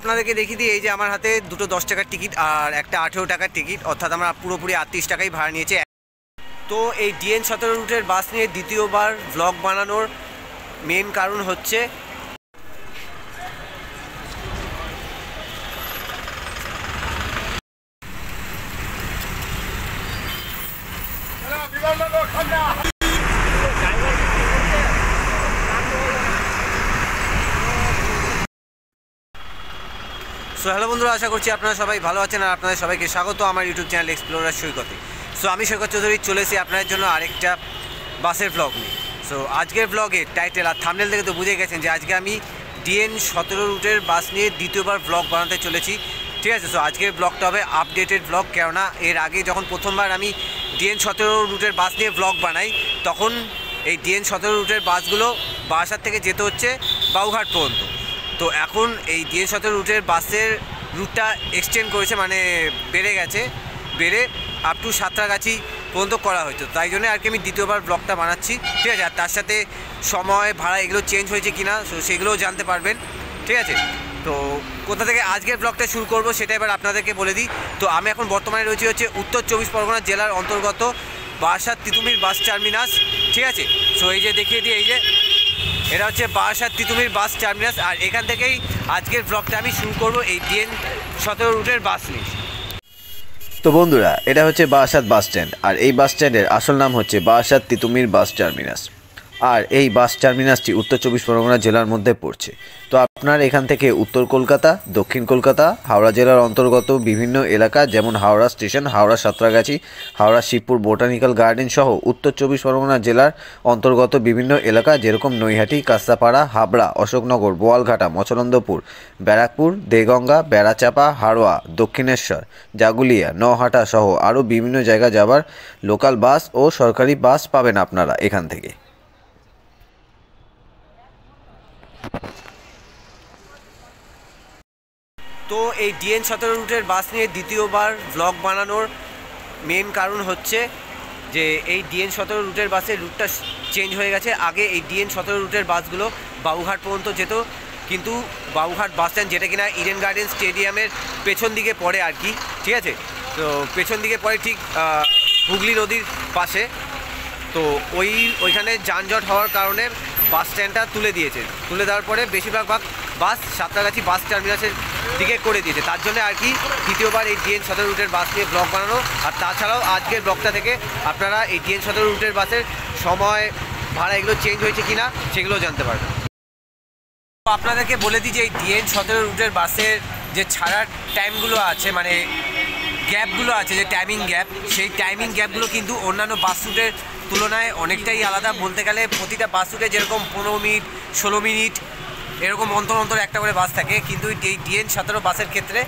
আপনাদেরকে দেখিয়ে দিই, এই যে আমার হাতে দুটো 10 টাকার টিকিট আর একটা 18 টাকার টিকিট, অর্থাৎ আমরা পুরোপুরি 38 টাকাই ভাড়া নিয়েছে। তো এই DN17 রুটের বাস নিয়ে দ্বিতীয়বার ব্লগ বানানোর মেন কারণ হচ্ছে হ্যালো বন্ধুরা, আশা করছি আপনারা সবাই ভালো আছেন আর আপনাদের সবাইকে স্বাগত আমার ইউটিউব চ্যানেল এক্সপ্লোরার সৈকতে। আমি সৈকত চৌধুরী চলে এসেছি আপনাদের জন্য আরেকটা বাসের ব্লগ নিয়ে। আজকের ব্লগের টাইটেল আর থাম্বনেল থেকে তো বুঝে গেছেন যে আজকে আমি DN17 রুটের বাস নিয়ে দ্বিতীয়বার ব্লগ বানাতে চলেছি, ঠিক আছে। আজকের ব্লগটা হবে আপডেটেড ব্লগ, কেননা এর আগে যখন প্রথমবার আমি DN17 রুটের বাস নিয়ে ব্লগ বানাই তখন এই DN17 রুটের বাসগুলো বারাসাত থেকে যেতে হচ্ছে বাবুঘাট পর্যন্ত। তো এখন এই DN17 রুটের বাসের রুটটা এক্সটেন্ড করেছে, মানে বেড়ে আপ টু সাঁতরাগাছি পর্যন্ত করা হয়েছে। তাই জন্য আর কি আমি দ্বিতীয়বার ব্লগটা বানাচ্ছি, ঠিক আছে। আর তার সাথে সময় ভাড়া এগুলো চেঞ্জ হয়েছে কিনা সেগুলোও জানতে পারবেন, ঠিক আছে। তো কোথা থেকে আজকের ব্লগটা শুরু করব সেটা এবার আপনাদেরকে বলে দিই। তো আমি এখন বর্তমানে রয়েছি হচ্ছে উত্তর 24 পরগনা জেলার অন্তর্গত বারাসাত তিতুমির বাস টার্মিনাস, ঠিক আছে। এই যে দেখিয়ে দিই, এই যে এটা হচ্ছে বারাসাত তিতুমির বাস টার্মিনাস, আর এখান থেকেই আজকের ব্লগটা আমি শুরু করব এই DN17 রুটের বাস নিয়ে। তো বন্ধুরা, এটা হচ্ছে বারাসাত বাস স্ট্যান্ড, আর এই বাস স্ট্যান্ডের আসল নাম হচ্ছে বারাসাত তিতুমির বাস টার্মিনাস। আর এই বাস টার্মিনাসটি উত্তর 24 পরগনা জেলার মধ্যে পড়ছে। তো আপনার এখান থেকে উত্তর কলকাতা, দক্ষিণ কলকাতা, হাওড়া জেলার অন্তর্গত বিভিন্ন এলাকা যেমন Howrah station, Howrah Santragachi, Howrah Shibpur botanical garden সহ উত্তর 24 পরগনা জেলার অন্তর্গত বিভিন্ন এলাকা যেরকম নৈহাটি, কাস্তাপাড়া, হাবড়া, অশোকনগর, বোয়ালঘাটা, মচলন্দপুর, ব্যারাকপুর, দেগঙ্গা, বেড়াচাপা, হাড়োয়া, দক্ষিণেশ্বর, জাগুলিয়া, নহাটা সহ আরও বিভিন্ন জায়গা যাবার লোকাল বাস ও সরকারি বাস পাবেন আপনারা এখান থেকে। তো এই DN17 রুটের বাস নিয়ে দ্বিতীয়বার ব্লগ বানানোর মেন কারণ হচ্ছে যে এই DN17 রুটের বাসের রুটটা চেঞ্জ হয়ে গেছে। আগে এই DN17 রুটের বাসগুলো বাবুঘাট পর্যন্ত যেত, কিন্তু বাবুঘাট বাস স্ট্যান্ড, যেটা কিনা ইডেন গার্ডেন স্টেডিয়ামের পেছন দিকে পড়ে আর কি, ঠিক আছে। তো পেছন দিকে পড়ে ঠিক হুগলি নদীর পাশে। তো ওইখানে যানজট হওয়ার কারণে বাস স্ট্যান্ডটা তুলে দেওয়ার পরে বেশিরভাগ বাস সাঁতরাগাছি বাস টার্মিনাসের দিকে করে দিয়েছে। তার জন্য আর কি দ্বিতীয়বার এই DN17 রুটের বাস নিয়ে ব্লগ বানানো। আর তাছাড়াও আজকের ব্লগটা থেকে আপনারা এই DN17 রুটের বাসের সময় ভাড়া এগুলো চেঞ্জ হয়েছে কিনা সেগুলো জানতে পারবেন। আপনাদেরকে বলে দিই যে এই DN17 রুটের বাসের যে ছাড়ার টাইমগুলো আছে, মানে গ্যাপগুলো আছে, যে টাইমিং গ্যাপ, সেই টাইমিং গ্যাপগুলো কিন্তু অন্যান্য বাস রুটের তুলনায় অনেকটাই আলাদা। বলতে গেলে প্রতিটা বাস রুটে যেরকম 15 মিনিট 16 মিনিট এরকম অন্তর একটা করে বাস থাকে, কিন্তু এই DN17 বাসের ক্ষেত্রে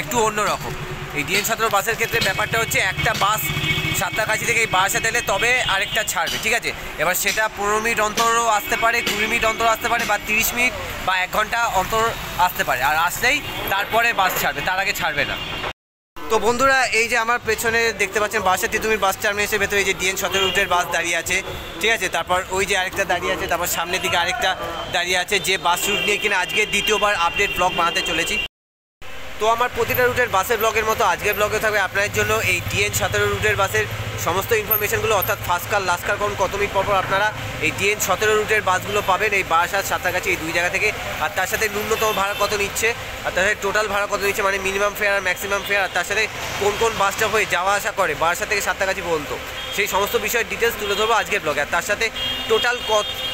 একটু অন্যরকম। এই DN17 বাসের ক্ষেত্রে ব্যাপারটা হচ্ছে একটা বাস সাঁতরাগাছি থেকে এই বারাসাত এলে তবে আরেকটা ছাড়বে, ঠিক আছে। এবার সেটা 15 মিনিট অন্তরও আসতে পারে, 20 মিনিট অন্তর আসতে পারে, বা 30 মিনিট বা 1 ঘন্টা অন্তর আসতে পারে। আর আসলেই তারপরে বাস ছাড়বে, তার আগে ছাড়বে না। তো বন্ধুরা, এই যে আমার পেছনে দেখতে পাচ্ছেন বারাসাত তিতুমির বাস টার্মিনাসের ভেতরে এই যে DN17 রুটের বাস দাঁড়িয়ে আছে, ঠিক আছে। তারপর ওই যে আরেকটা দাঁড়িয়ে আছে, তারপর সামনের দিকে আরেকটা দাঁড়িয়ে আছে, যে বাস রুট নিয়ে কিনা আজকে দ্বিতীয়বার আপডেট ব্লগ বানাতে চলেছি। তো আমার প্রতিটা রুটের বাসের ব্লগের মতো আজকের ব্লগে থাকবে আপনাদের জন্য এই DN17 রুটের বাসের সমস্ত ইনফরমেশনগুলো, অর্থাৎ ফার্স্ট কার লাস্ট কার কত মিনিট পর আপনারা এই DN17 রুটের বাসগুলো পাবেন এই বারাসাত সাঁতরাগাছি এই দুই জায়গা থেকে। আর তার সাথে ন্যূনতম ভাড়া কত নিচ্ছে, আর তার সাথে টোটাল ভাড়া কত নিচ্ছে, মানে মিনিমাম ফেয়ার আর ম্যাক্সিমাম ফেয়ার, আর তার সাথে কোন কোন বাসটা হয়ে যাওয়া আসা করে বারাসাত থেকে সাঁতরাগাছি পর্যন্ত, সেই সমস্ত বিষয়ের ডিটেলস তুলে ধরবো আজকের ব্লগে। আর তার সাথে টোটাল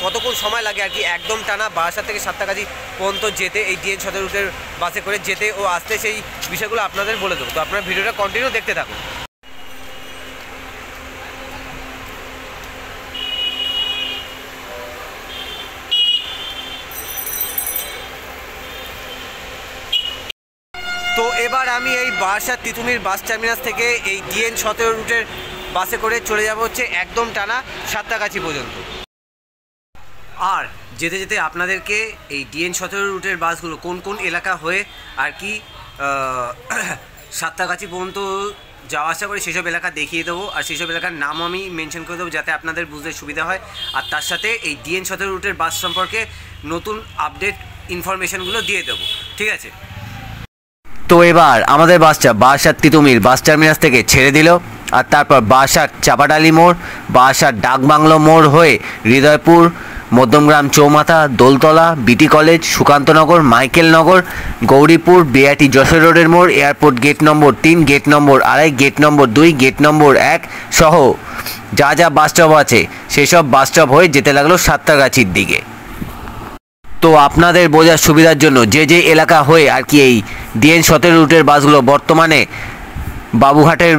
কতক্ষণ সময় লাগে আর কি একদম টানা বারাসাত থেকে সাঁতরাগাছি পর্যন্ত যেতে এই DN17 রুটের বাসে করে যেতে ও আসতে, সেই বিষয়গুলো আপনাদের বলে দেবো। তো আপনারা ভিডিওটা কন্টিনিউ দেখতে থাকুন। তো এবার আমি এই বারাসাত তিতুমির বাস টার্মিনাস থেকে এই DN17 রুটের বাসে করে চলে যাব হচ্ছে একদম টানা সাঁতরাগাছি পর্যন্ত। আর যেতে যেতে আপনাদেরকে এই DN17 রুটের বাসগুলো কোন কোন এলাকা হয়ে আর কি সাঁতরাগাছি পর্যন্ত যাওয়া আসা করে সেসব এলাকা দেখিয়ে দেবো, আর সেসব এলাকার নাম আমি মেনশন করে দেবো যাতে আপনাদের বুঝতে সুবিধা হয়। আর তার সাথে এই DN17 রুটের বাস সম্পর্কে নতুন আপডেট ইনফরমেশনগুলো দিয়ে দেবো, ঠিক আছে। তো এবার আমাদের বাসটা বারাসাত তিতুমির বাস টার্মিনাস থেকে ছেড়ে দিল, আর তারপর বারাসাত চাপাডালি মোড়, বারাসাত ডাকবাংলো মোড় হয়ে হৃদয়পুর, মধ্যমগ্রাম চৌমাথা, Doltala, BT college, Sukantanagar, Michaelnagar, Gouripur, BIT Jessore রোডের মোড়, airport gate number 3, gate number 2.5, gate number 2, gate number 1 সহ যা যা বাস স্টপ আছে সেসব বাস স্টপ হয়ে যেতে লাগলো সাঁতরাগাছির দিকে। তো আপনাদের বোঝার সুবিধার জন্য যে যে এলাকা হয়ে আর কি এই DN17 রুটের বাসগুলো বর্তমানে বাবুঘাটের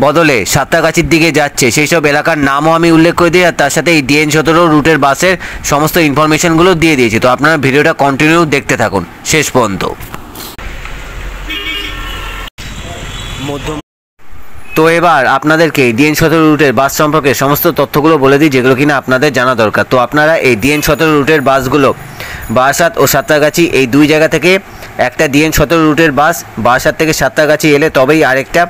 বদলে সাঁতরাগাছির দিকে যাচ্ছে সেই সব এলাকার নামও আমি উল্লেখ করে দিই, আর তার সাথে এই DN17 রুটের বাসের সমস্ত ইনফরমেশনগুলো দিয়ে দিয়েছি। তো আপনারা ভিডিওটা কন্টিনিউ দেখতে থাকুন শেষ পর্যন্ত। তো এবার আপনাদেরকে DN17 রুটের বাস সম্পর্কে সমস্ত তথ্যগুলো বলে দিই যেগুলো কিনা আপনাদের জানা দরকার। তো আপনারা এই DN17 রুটের বাসগুলো বারাসাত ও সাঁতরাগাছি এই দুই জায়গা থেকে একটা DN17 রুটের বাস বারাসাত থেকে সাঁতরাগাছি এলে তবেই আরেকটা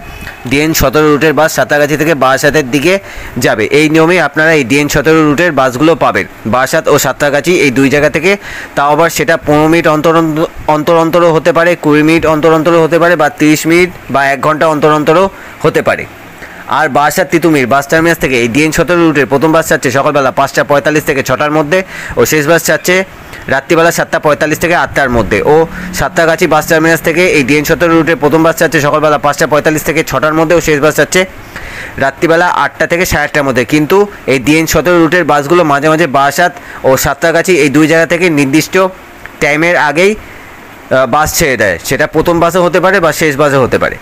DN17 রুটের বাস সাঁতরাগাছি থেকে বারাসাতের দিকে যাবে। এই নিয়মে আপনারা এই DN17 রুটের বাসগুলো পাবেন বারাসাত ও সাঁতরাগাছি এই দুই জায়গা থেকে। তাও আবার সেটা 15 মিনিট অন্তরও হতে পারে, 20 মিনিট অন্তরও হতে পারে, বা 30 মিনিট বা 1 ঘন্টা অন্তরও হতে পারে। আর বারাসাত তিতুমির বাস টার্মিনাস থেকে এই DN17 রুটের প্রথম বাস ছাড়ছে সকালবেলা 5:45 থেকে 6টার মধ্যে, ও শেষ বাস ছাড়ছে রাত্রিবেলা 7:45 থেকে 8টার মধ্যে। ও সাঁতরাগাছি বাস টার্মিনাস থেকে এই DN17 রুটের প্রথম বাস ছাড়ছে সকালবেলা 5:45 থেকে 6টার মধ্যে, ও শেষ বাস ছাড়ছে রাত্রিবেলা 8টা থেকে 8:30টার মধ্যে। কিন্তু এই DN17 রুটের বাসগুলো মাঝে মাঝে বারাসাত ও সাঁতরাগাছি এই দুই জায়গা থেকে নির্দিষ্ট টাইমের আগেই বাস ছেড়ে দেয়, সেটা প্রথম বাসও হতে পারে বা শেষ বাসও হতে পারে।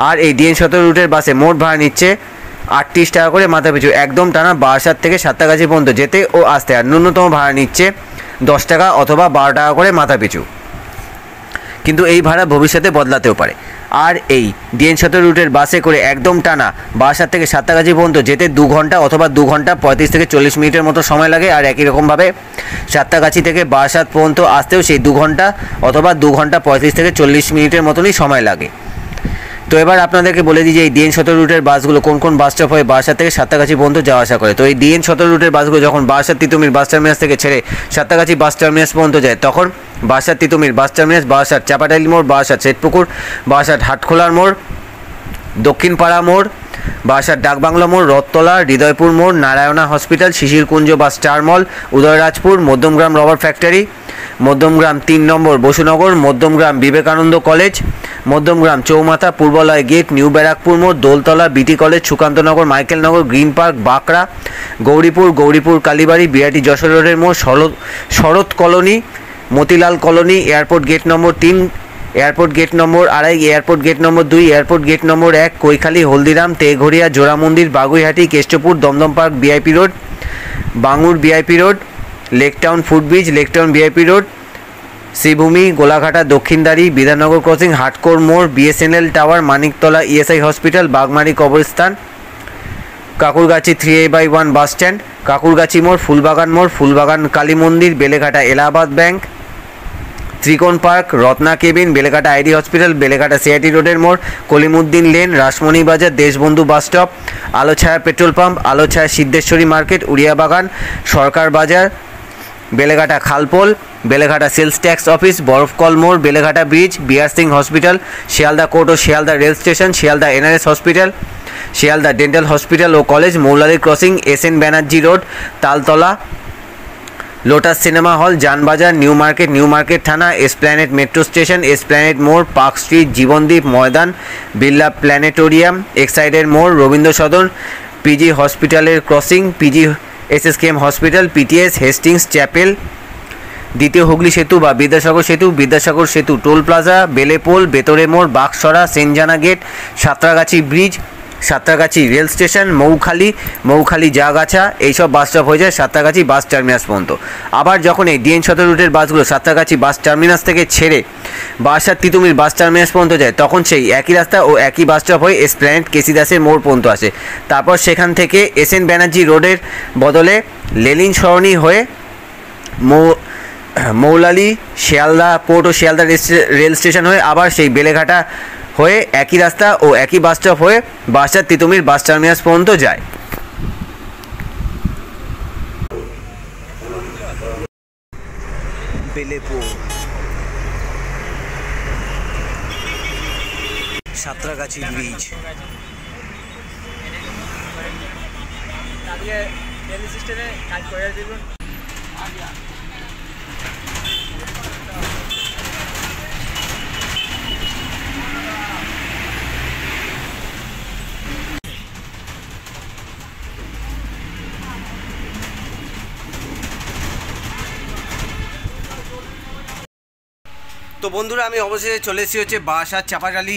আর এই DN17 রুটের বাসে মোট ভাড়া নিচ্ছে 38 টাকা করে মাথা পিছু, একদম টানা বারাসাত থেকে সাঁতরাগাছি পর্যন্ত যেতে ও আসতে। আর ন্যূনতম ভাড়া নিচ্ছে 10 টাকা অথবা 12 টাকা করে মাথা পিছু, কিন্তু এই ভাড়া ভবিষ্যতে বদলাতেও পারে। আর এই DN17 রুটের বাসে করে একদম টানা বারাসাত থেকে সাঁতরাগাছি পর্যন্ত যেতে 2 ঘন্টা অথবা 2 ঘন্টা 35 থেকে 40 মিনিটের মতো সময় লাগে। আর একই রকমভাবে সাঁতরাগাছি থেকে বারাসাত পর্যন্ত আসতেও সেই 2 ঘন্টা অথবা 2 ঘন্টা 35 থেকে 40 মিনিটের মতনই সময় লাগে। তো এবার আপনাদেরকে বলে দিই যে এই DN17 রুটের বাসগুলো কোন কোন বাস স্টপ হয়ে বারাসাত থেকে সাঁতরাগাছি পর্যন্ত যাওয়া আসা করে। তো এই DN17 রুটের বাসগুলো যখন বারাসাত তিতুমির বাস টার্মিনাস থেকে ছেড়ে সাঁতরাগাছি বাস টার্মিনাস পর্যন্ত যায় তখন বারাসাত তিতুমির বাস টার্মিনাস, বারাসাত চাপাডালি মোড়, বারাসাত শ্বেতপুকুর, বারাসাত হাটখোলার মোড়, দক্ষিণপাড়া মোড়, বারাসাত ডাকবাংলো মোড়, রথতলা, হৃদয়পুর মোড়, নারায়ণা হসপিটাল, শিশিরকুঞ্জ বা star mall, Udayrajpur, Madhyamgram rubber factory, Madhyamgram 3 number Basunagar, Madhyamgram Vivekananda college, Madhyamgram চৌমাথা, পূর্বালয় গেট, নিউ ব্যারাকপুর মোড়, Doltala, BT college, Sukantanagar, Michaelnagar, green park, Bankra, Gouripur Kalibari, BIT Jessore রোডের মোড়, Sarat colony, Motilal colony, airport gate number 3, airport gate number 2.5, airport gate number 2, airport gate number 1, Kaikhali, Haldiram, Teghoria, Jora Mandir, Baguiati, Kestopur, Dumdum park, VIP road, Bangur VIP road, Lake Town footbridge, Lake Town VIP road, Sreebhumi, Golaghata, Dakshindari, Bidhannagar crossing, হাটকোর মোড়, BSNL tower, Maniktala ESI hospital, Bagmari কবরস্থান, Kankurgachi 3A/1 bus stand, Kakurgachi মোড়, Phoolbagan Kali Mandir, Beleghata Allahabad bank, Trikon park, Ratna cabin, Beleghata ID hospital, Beleghata CIT রোডের মোড়, Kalimuddin lane, Rasmani bazaar, Deshbandhu bus stop, Alochhaya petrol pump, Alochhaya Siddheshwari market, Uriyabagan, Sarkar bazaar, Beleghata Khalpol, Beleghata sales tax office, বরফকল মোড়, Beleghata bridge, BR Singh hospital, Sealdah court ও Sealdah rail station, Sealdah NRS hospital, Sealdah dental hospital ও college, Moulali crossing, SN Banerjee road, Taltala, lotus cinema হল, Janbazar, new market থানা, Esplanade metro station, Esplanade মোড়, Park Street, Jibandeep Maidan, Birla planetarium, এক্সাইডের মোড়, Rabindra Sadan, PG হসপিটালের crossing, PG SSKM hospital, PTS, Hastings chapel, দ্বিতীয় হুগলি সেতু বা বিদ্যাসাগর সেতু, টোল প্লাজা, বেলেপোল, বেতরে মোড়, বাগসরা, সেনজানা gate, Santragachi bridge, Santragachi rail station, Moukhali Jagachha, এইসব বাস স্টপ হয়ে যায় সাঁতরাগাছি বাস টার্মিনাস পর্যন্ত। আবার যখন এই DN17 রুটের বাসগুলো সাঁতরাগাছি বাস টার্মিনাস থেকে ছেড়ে বারাসাত তিতুমির বাস টার্মিনাস পর্যন্ত যায় তখন সেই একই রাস্তা ও একই বাস স্টপ হয়ে এসপ্ল্যানেড কেসি দাসের মোড় পর্যন্ত আসে। তারপর সেখান থেকে SN ব্যানার্জি রোডের বদলে লেলিন সরণি হয়ে মৌলালি, শিয়ালদা পোর্ট ও শিয়ালদা রেল স্টেশন হয়ে আবার সেই বেলেঘাটা হয়ে একই রাস্তা ও একই বাস স্টপ হয়ে বারাসাত তিতুমির বাস টার্মিনাস পর্যন্ত যায়। বেলেপুর সাঁতরাগাছি ব্রিজ। তো বন্ধুরা, আমি অবশেষে চলে এসেছি হচ্ছে বারাসাত চাপাডালি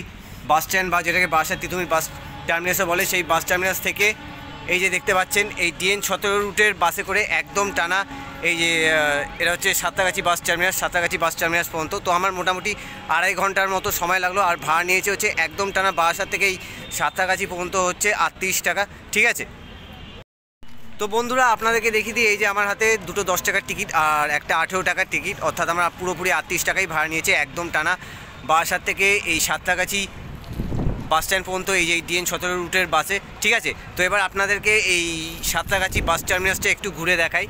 বাস স্ট্যান্ড, বা যেটাকে বারাসাত তিতুমির বাস টার্মিনাসে বলে, সেই বাস টার্মিনাস থেকে এই যে দেখতে পাচ্ছেন এই DN17 রুটের বাসে করে একদম টানা এই যে এটা হচ্ছে Santragachi bus terminus, Santragachi bus terminus পর্যন্ত। তো আমার মোটামুটি 2.5 ঘন্টার মতো সময় লাগলো, আর ভাড়া নিয়েছে হচ্ছে একদম টানা বারাসাত থেকে এই সাঁতরাগাছি পর্যন্ত হচ্ছে 38 টাকা, ঠিক আছে। তো বন্ধুরা, আপনাদেরকে দেখিয়ে দিই, এই যে আমার হাতে দুটো 10 টাকার টিকিট আর একটা 18 টাকার টিকিট, অর্থাৎ আমরা পুরোপুরি 38 টাকাই ভাড়া নিয়েছে একদম টানা বারাসাত থেকে এই সাঁতরাগাছি বাস স্ট্যান্ড পর্যন্ত এই যে DN17 রুটের বাসে, ঠিক আছে। তো এবার আপনাদেরকে এই সাঁতরাগাছি বাস টার্মিনাসটা একটু ঘুরে দেখাই।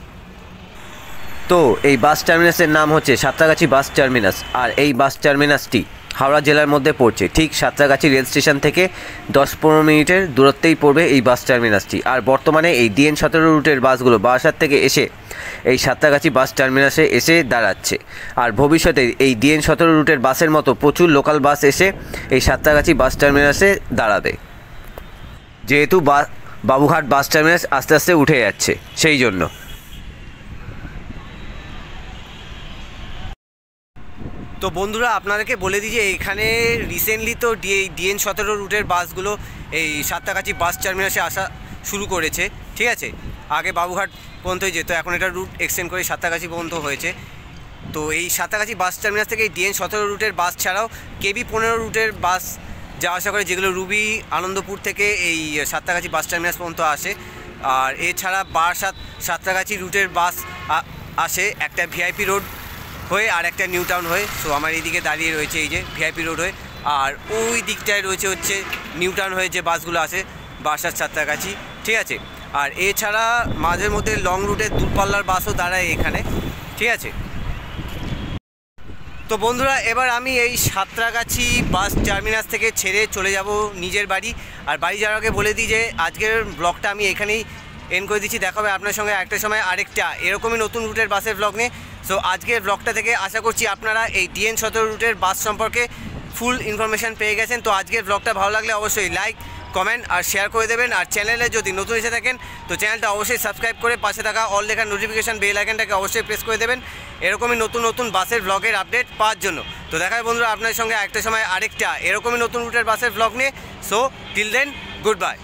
তো এই বাস টার্মিনাসের নাম হচ্ছে সাঁতরাগাছি বাস টার্মিনাস, আর এই বাস টার্মিনাসটি হাওড়া জেলার মধ্যে পড়ছে। ঠিক সাঁতরাগাছি রেল স্টেশন থেকে 10-15 মিনিটের দূরত্বেই পড়বে এই বাস টার্মিনাসটি। আর বর্তমানে এই DN17 রুটের বাসগুলো বারাসাত থেকে এসে এই সাঁতরাগাছি বাস টার্মিনাসে এসে দাঁড়াচ্ছে। আর ভবিষ্যতে এই DN17 রুটের বাসের মতো প্রচুর লোকাল বাস এসে এই সাঁতরাগাছি বাস টার্মিনাসে দাঁড়াবে, যেহেতু বাবুঘাট বাস টার্মিনাস আস্তে আস্তে উঠে যাচ্ছে সেই জন্য। তো বন্ধুরা, আপনাদেরকে বলে দিই যে এখানে রিসেন্টলি তো DN17 রুটের বাসগুলো এই সাঁতরাগাছি বাস টার্মিনাসে আসা শুরু করেছে, ঠিক আছে। আগে বাবুঘাট পর্যন্তই যেত, এখন এটা রুট এক্সটেন্ড করে সাঁতরাগাছি পর্যন্ত হয়েছে। তো এই সাঁতরাগাছি বাস টার্মিনাস থেকে এই DN17 রুটের বাস ছাড়াও KB15 রুটের বাস যাওয়া আসা করে, যেগুলো রুবি আনন্দপুর থেকে এই সাঁতরাগাছি বাস টার্মিনাস পর্যন্ত আসে। আর এছাড়া বারাসাত সাঁতরাগাছি রুটের বাস আসে, একটা VIP রোড হয়ে আর একটা নিউ টাউন হয়ে। সো আমার এইদিকে দাঁড়িয়ে রয়েছে এই যে VIP রোড হয়ে, আর ওই দিকটায় রয়েছে হচ্ছে নিউ টাউন হয়ে যে বাসগুলো আসে বারাসাত সাঁতরাগাছি, ঠিক আছে। আর এছাড়া মাঝের মধ্যে লং রুটের দূরপাল্লার বাসও দাঁড়ায় এখানে, ঠিক আছে। তো বন্ধুরা, এবার আমি এই সাঁতরাগাছি বাস টার্মিনাস থেকে ছেড়ে চলে যাব নিজের বাড়ি। আর বাড়ি যাওয়ার আগে বলে দিই যে আজকের ব্লগটা আমি এখানেই এন্ড করে দিচ্ছি। দেখা হবে আপনার সঙ্গে একটা সময় আরেকটা এরকমই নতুন রুটের বাসের ব্লগ নিয়ে। সো আজকের ব্লগটা থেকে আশা করছি আপনারা এই DN17 রুটের বাস সম্পর্কে ফুল ইনফরমেশান পেয়ে গেছেন। তো আজকের ব্লগটা ভালো লাগলে অবশ্যই লাইক, কমেন্ট আর শেয়ার করে দেবেন। আর চ্যানেলে যদি নতুন এসে থাকেন তো চ্যানেলটা অবশ্যই সাবস্ক্রাইব করে পাশে থাকা অল লেখার নোটিফিকেশান বেল আইকনটাকে অবশ্যই প্রেস করে দেবেন এরকমই নতুন নতুন বাসের ব্লগের আপডেট পাওয়ার জন্য। তো দেখা হয় বন্ধুরা আপনার সঙ্গে একটা সময় আরেকটা এরকমই নতুন রুটের বাসের ব্লগ নিয়ে। So till then, good bye.